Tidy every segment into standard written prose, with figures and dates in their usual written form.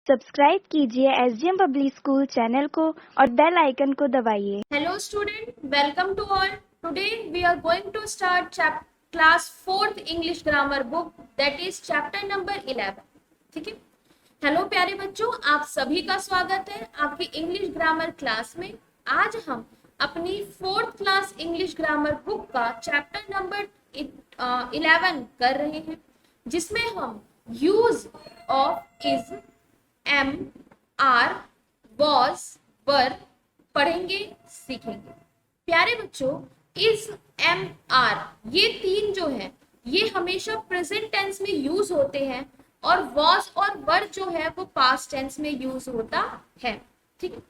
Subscribe कीजिए SDM public school channel को और बेल आइकन को दबाइए। Hello student, welcome to all. Today we are going to start class 4th English grammar book, that is chapter number 11. ठीक है। Hello प्यारे बच्चों, आप सभी का स्वागत है आपकी इंग्लिश ग्रामर क्लास में। आज हम अपनी 4th class English grammar book का चैप्टर नंबर 11 कर रहे हैं, जिसमें हम use of is, am, are, was, were पढ़ेंगे, सीखेंगे। प्यारे बच्चों, इज, एम, आर ये तीन जो है ये हमेशा प्रेजेंट टेंस में यूज होते हैं और वॉज और वर जो है वो पास्ट टेंस में यूज होता है। ठीक है।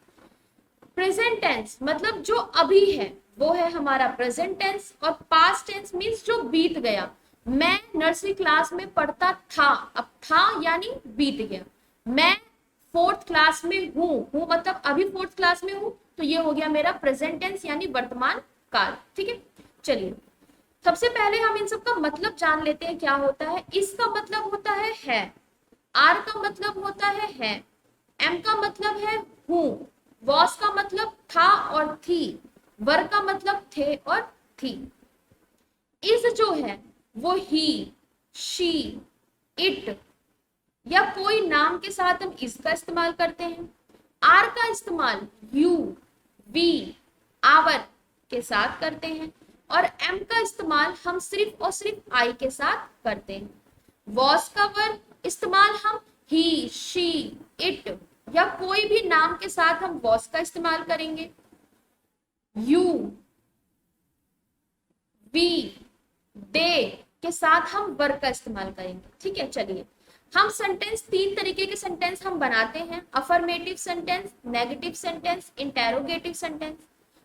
प्रेजेंट टेंस मतलब जो अभी है वो है हमारा प्रेजेंट टेंस, और पास्ट टेंस मीन्स जो बीत गया। मैं नर्सरी क्लास में पढ़ता था, अब था यानी बीत गया। मैं 4th क्लास में हूँ मतलब अभी 4th क्लास में हूँ, तो ये हो गया मेरा प्रेजेंट टेंस यानी वर्तमान काल। ठीक है। चलिए, सबसे पहले हम इन सब का मतलब जान लेते हैं क्या होता है। इसका मतलब होता है, आर का मतलब होता है, एम का मतलब है हूँ, वॉस का मतलब था और थी, वर का मतलब थे और थी। इज जो है वो ही, शी, इट या कोई नाम के साथ हम इसका इस्तेमाल करते हैं। आर का इस्तेमाल यू, वी, आवर के साथ करते हैं, और एम का इस्तेमाल हम सिर्फ और सिर्फ आई के साथ करते हैं। वॉस का वर्ब इस्तेमाल हम ही, शी, इट या कोई भी नाम के साथ हम वॉस का इस्तेमाल करेंगे। यू, वी, दे के साथ हम वर्ब का इस्तेमाल करेंगे। ठीक है। चलिए, हम सेंटेंस, तीन तरीके के सेंटेंस हम बनाते हैं, affirmative sentence, negative sentence, interrogative sentence.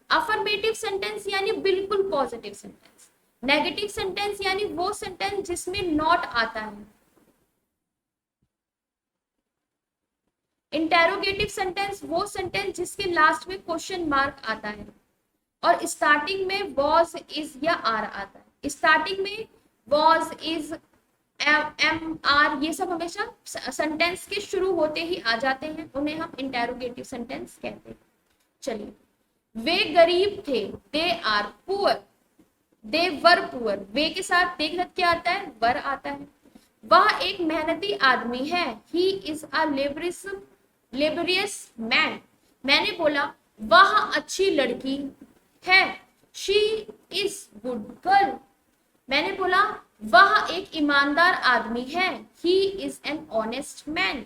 Affirmative sentence यानी बिल्कुल पॉजिटिव सेंटेंस, नेगेटिव सेंटेंस यानी वो सेंटेंस जिसमें नॉट आता है, इंटेरोगेटिव सेंटेंस वो सेंटेंस जिसके लास्ट में क्वेश्चन मार्क आता है, और स्टार्टिंग में वॉज, इज या आर आता है। स्टार्टिंग में वॉज, इज, एम, आर ये सब हमेशा सेंटेंस के शुरू होते ही आ जाते हैं, उन्हें हम इंटेरोगेटिव सेंटेंस कहते हैं। चलिए, वे गरीब थे, they are poor, they were poor, वे के साथ दे के साथ क्या आता है, वर आता है। वह एक मेहनती आदमी है, he is a laborious man. मैंने बोला वह अच्छी लड़की है, शी इज गुड गर्ल। मैंने बोला वह एक ईमानदार आदमी है, he is an honest man.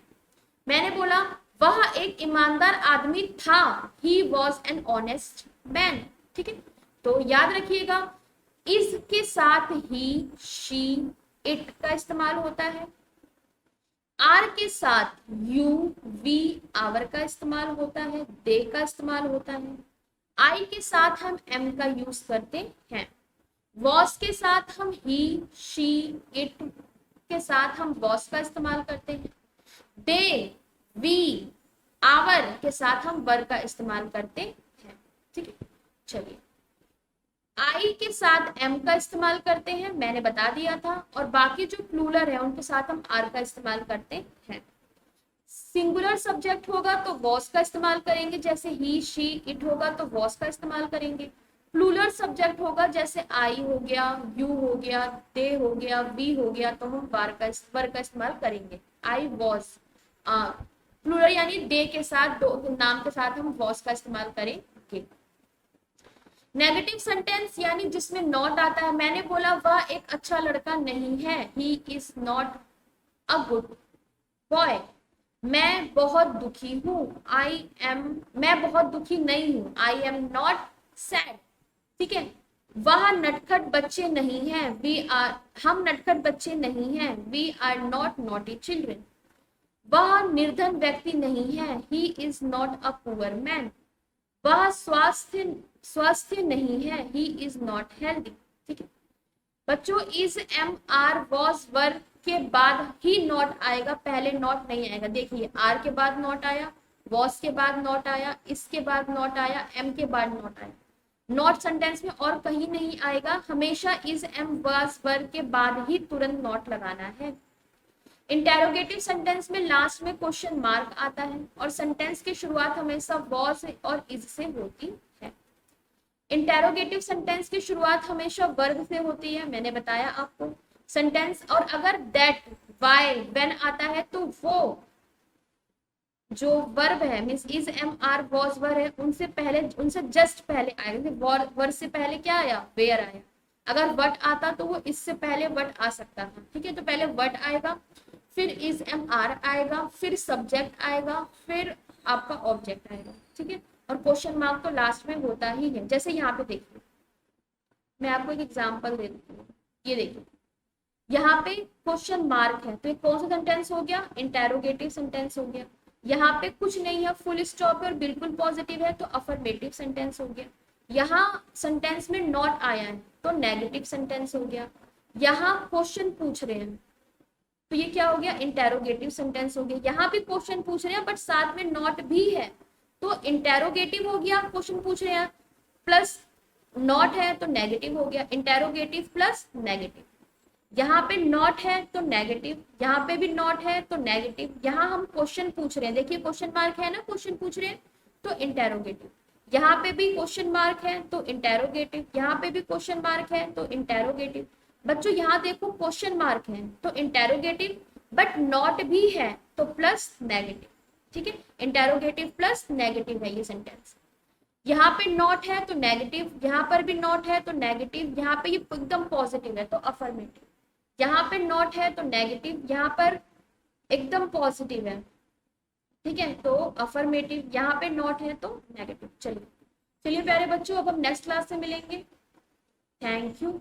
मैंने बोला वह एक ईमानदार आदमी था, he was an honest man. ठीक है। तो याद रखिएगा, इस के साथ ही, शी, इट का इस्तेमाल होता है। आर के साथ यू, वी, आवर का इस्तेमाल होता है, दे का इस्तेमाल होता है। आई के साथ हम एम का यूज करते हैं। वॉस के साथ हम ही, शी, इट के साथ हम वॉस का इस्तेमाल करते हैं। दे, वी, आवर के साथ हम वर का इस्तेमाल करते हैं। ठीक है। चलिए, आई के साथ एम का इस्तेमाल करते हैं, मैंने बता दिया था, और बाकी जो प्लूरल है उनके साथ हम आर का इस्तेमाल करते हैं। सिंगुलर सब्जेक्ट होगा तो वॉस का इस्तेमाल करेंगे, जैसे ही, शी, इट होगा तो वॉस का इस्तेमाल करेंगे। प्लूरल सब्जेक्ट होगा जैसे आई हो गया, यू हो गया, दे हो गया, वी हो गया, तो हम वर का इस्तेमाल करेंगे। आई वॉज, प्लूरल यानी दे के साथ, दो नाम के साथ हम वॉस का इस्तेमाल करेंगे। नेगेटिव सेंटेंस यानी जिसमें नॉट आता है, मैंने बोला वह एक अच्छा लड़का नहीं है, he is not a good boy. मैं बहुत दुखी हूँ, मैं बहुत दुखी नहीं हूँ, आई एम नॉट सैड। ठीक है। वह नटखट बच्चे नहीं हैं, हम नटखट बच्चे नहीं हैं, we are not naughty children. वह निर्धन व्यक्ति नहीं है, he is not a poor man. वह स्वस्थ नहीं है, ही इज नॉट हेल्दी। ठीक है बच्चों, इज, एम, आर, वॉज, वर के बाद ही नॉट आएगा, पहले नॉट नहीं आएगा। देखिए, आर के बाद नॉट आया, वॉज के बाद नॉट आया, इसके बाद नॉट आया, एम के बाद नॉट आया। नॉट सेंटेंस में और कहीं नहीं आएगा, हमेशा इज, एम, वॉज, वर के बाद ही तुरंत नॉट लगाना है। इंटेरोगेटिव सेंटेंस में लास्ट में क्वेश्चन मार्क आता है और सेंटेंस की शुरुआत हमेशा वॉज और इज से होती है। इंटेरोगेटिव सेंटेंस की शुरुआत हमेशा वर्ब से होती है, मैंने बताया आपको। सेंटेंस और अगर दैट, व्हाई, व्हेन आता है तो वो जो वर्ब है means is, am, are, was, were है, उनसे पहले, उनसे जस्ट पहले आएगा। वर्ब से पहले क्या आया, वेयर आया। अगर वट आता तो वो इससे पहले वट आ सकता था, ठीक है। तो पहले वट आएगा, फिर इज, एम, आर आएगा, फिर सब्जेक्ट आएगा, फिर आपका ऑब्जेक्ट आएगा, ठीक है। और क्वेश्चन मार्क तो लास्ट में होता ही है। जैसे यहाँ पे देखिए, मैं आपको एक एग्जांपल दे देती हूँ। ये देखिए, यहाँ पे क्वेश्चन मार्क है तो ये कौन सा सेंटेंस हो गया, इंटेरोगेटिव सेंटेंस हो गया। यहाँ पे कुछ नहीं है, फुल स्टॉप है और बिल्कुल पॉजिटिव है तो अफर्मेटिव सेंटेंस हो गया। यहाँ सेंटेंस में नॉट आया है तो नेगेटिव सेंटेंस हो गया। यहाँ क्वेश्चन पूछ रहे हैं तो ये क्या हो गया, इंटेरोगेटिव सेंटेंस हो गया। यहाँ भी क्वेश्चन पूछ रहे हैं बट साथ में नॉट भी है तो इंटेरोगेटिव हो गया, क्वेश्चन पूछ रहे हैं, प्लस नॉट है तो नेगेटिव हो गया, इंटेरोगेटिव प्लस नेगेटिव। यहाँ पे नॉट है तो नेगेटिव, यहाँ पे भी नॉट है तो नेगेटिव। यहाँ हम क्वेश्चन पूछ रहे हैं, देखिए क्वेश्चन मार्क है ना, क्वेश्चन पूछ रहे हैं तो इंटेरोगेटिव। यहाँ पे भी क्वेश्चन मार्क है तो इंटेरोगेटिव, यहाँ पे भी क्वेश्चन मार्क है तो इंटेरोगेटिव। बच्चों यहाँ देखो क्वेश्चन मार्क है तो इंटेरोगेटिव, बट नॉट भी है तो प्लस नेगेटिव, ठीक है। इंटेरोगेटिव प्लस नेगेटिव है ये सेंटेंस। यहाँ पे नॉट है तो नेगेटिव, यहाँ पर भी नॉट है तो नेगेटिव, यहाँ पे ये एकदम पॉजिटिव है तो अफर्मेटिव। यहाँ पे नॉट है तो नेगेटिव, यहाँ पर एकदम पॉजिटिव है, ठीक है, तो अफर्मेटिव। यहाँ पे नॉट है तो नेगेटिव। चलिए चलिए प्यारे बच्चों, अब हम नेक्स्ट क्लास से मिलेंगे। Thank you.